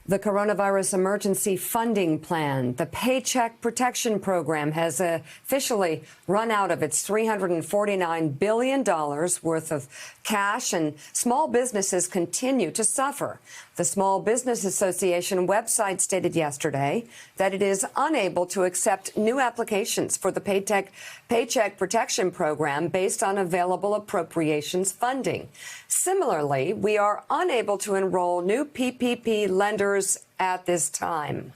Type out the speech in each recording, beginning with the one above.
The coronavirus emergency funding plan, the Paycheck Protection Program, has officially run out of its $349 billion worth of cash, and small businesses continue to suffer. The Small Business Association website stated yesterday that it is unable to accept new applications for the Paycheck Protection Program based on available appropriations funding. Similarly, we are unable to enroll new PPP lenders at this time.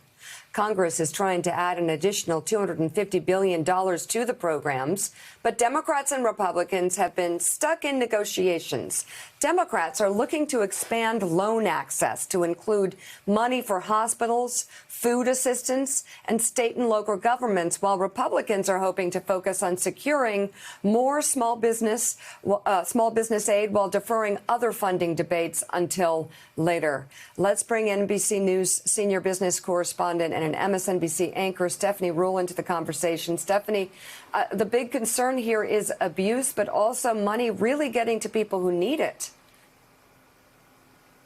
Congress is trying to add an additional $250 billion to the programs, but Democrats and Republicans have been stuck in negotiations. Democrats are looking to expand loan access to include money for hospitals, food assistance, and state and local governments, while Republicans are hoping to focus on securing more small business aid while deferring other funding debates until later. Let's bring NBC News senior business correspondent and an MSNBC anchor, Stephanie Ruhle, into the conversation. Stephanie, the big concern here is abuse, but also money really getting to people who need it.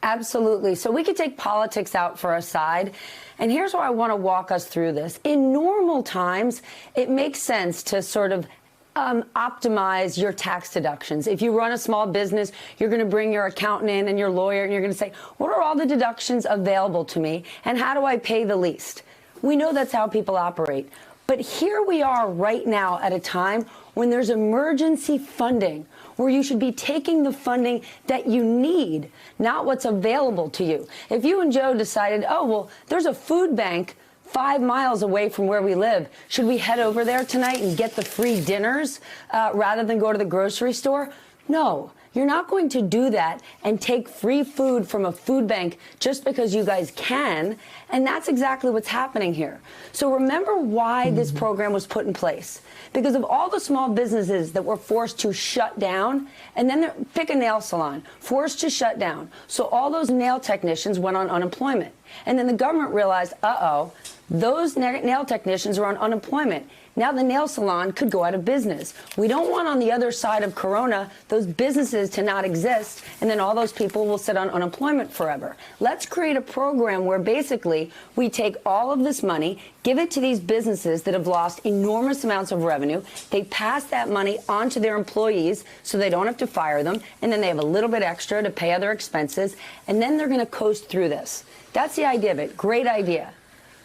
Absolutely. So we could take politics out for a side. And here's where I want to walk us through this. In normal times, it makes sense to sort of optimize your tax deductions. If you run a small business, you're going to bring your accountant in and your lawyer, and you're going to say, what are all the deductions available to me, and how do I pay the least? We know that's how people operate. But here we are right now at a time when there's emergency funding, where you should be taking the funding that you need, not what's available to you. If you and Joe decided, oh, well, there's a food bank 5 miles away from where we live, should we head over there tonight and get the free dinners rather than go to the grocery store? No. You're not going to do that and take free food from a food bank just because you guys can. And that's exactly what's happening here. So remember why this program was put in place. Because of all the small businesses that were forced to shut down, and then pick a nail salon, forced to shut down. So all those nail technicians went on unemployment. And then the government realized, uh-oh, those nail technicians are on unemployment. Now the nail salon could go out of business. We don't want on the other side of Corona those businesses to not exist, and then all those people will sit on unemployment forever. Let's create a program where basically we take all of this money, give it to these businesses that have lost enormous amounts of revenue. They pass that money on to their employees so they don't have to fire them, and then they have a little bit extra to pay other expenses, and then they're going to coast through this. That's the idea of it. Great idea.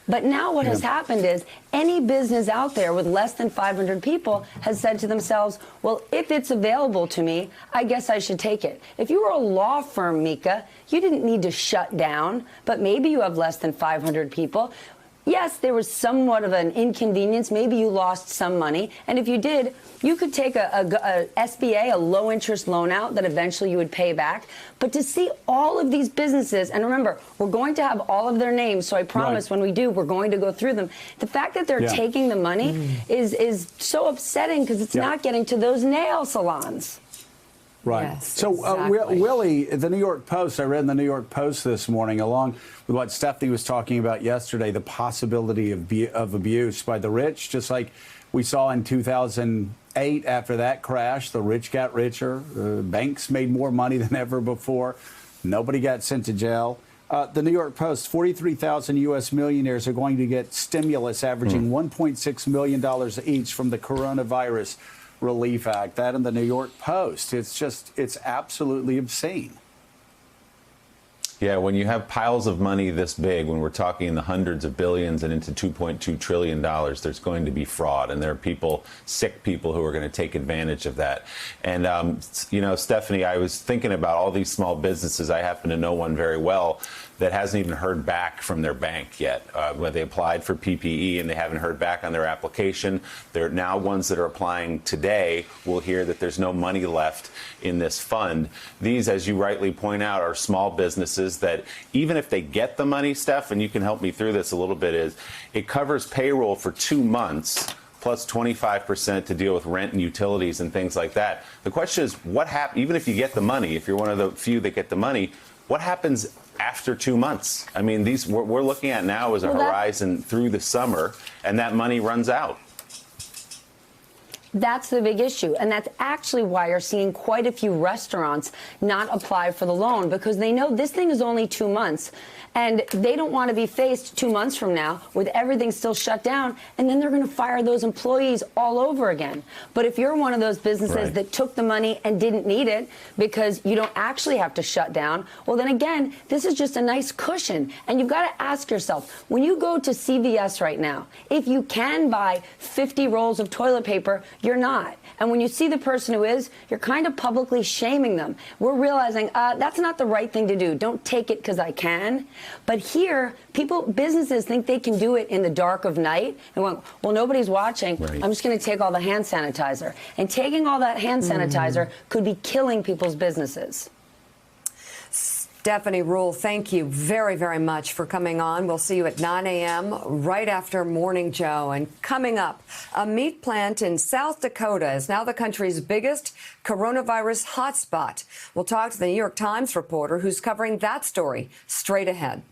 But now what has happened is any business out there with less than 500 people has said to themselves, well, if it's available to me, I guess I should take it. If you were a law firm, Mika, you didn't need to shut down, but maybe you have less than 500 people. Yes, there was somewhat of an inconvenience. Maybe you lost some money. And if you did, you could take a SBA, a low-interest loan out that eventually you would pay back. But to see all of these businesses, and remember, we're going to have all of their names, so I promise when we do, we're going to go through them. The fact that they're taking the money is so upsetting because it's not getting to those nail salons. Right. Yes, so, exactly. Willie, the New York Post, I read in the New York Post this morning, along with what Stephanie was talking about yesterday, the possibility of abuse by the rich, just like we saw in 2008 after that crash. The rich got richer. Banks made more money than ever before. Nobody got sent to jail. The New York Post, 43,000 U.S. millionaires are going to get stimulus averaging $1.6 million each from the coronavirus Relief Act. That in the New York Post. It's absolutely obscene. Yeah, when you have piles of money this big, when we're talking in the hundreds of billions and into $2.2 trillion, there's going to be fraud. And there are people, sick people, who are going to take advantage of that. And, you know, Stephanie, I was thinking about all these small businesses. I happen to know one very well that hasn't even heard back from their bank yet. When they applied for PPE and they haven't heard back on their application. There are now ones that are applying today will hear that there's no money left in this fund. These, as you rightly point out, are small businesses that even if they get the money, Steph, and you can help me through this a little bit, is it covers payroll for 2 months plus 25% to deal with rent and utilities and things like that. The question is, what happens, even if you get the money, if you're one of the few that get the money, what happens after 2 months? I mean, these we're looking at now as a horizon through the summer, and that money runs out. That's the big issue. And that's actually why you're seeing quite a few restaurants not apply for the loan, because they know this thing is only 2 months. And they don't want to be faced 2 months from now with everything still shut down, and then they're going to fire those employees all over again. But if you're one of those businesses that took the money and didn't need it because you don't actually have to shut down, well, then again, this is just a nice cushion. And you've got to ask yourself, when you go to CVS right now, if you can buy 50 rolls of toilet paper, you're not. And when you see the person who is, you're kind of publicly shaming them. We're realizing that's not the right thing to do. Don't take it because I can. But here, businesses think they can do it in the dark of night. And well, nobody's watching. Right. I'm just going to take all the hand sanitizer. And taking all that hand sanitizer could be killing people's businesses. Stephanie Ruhle, thank you very, very much for coming on. We'll see you at 9 a.m. right after Morning Joe. And coming up, a meat plant in South Dakota is now the country's biggest coronavirus hotspot. We'll talk to the New York Times reporter who's covering that story straight ahead.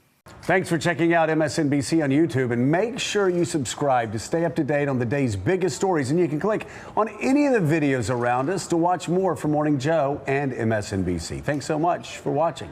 Thanks for checking out MSNBC on YouTube, and make sure you subscribe to stay up to date on the day's biggest stories. And you can click on any of the videos around us to watch more from Morning Joe and MSNBC. Thanks so much for watching.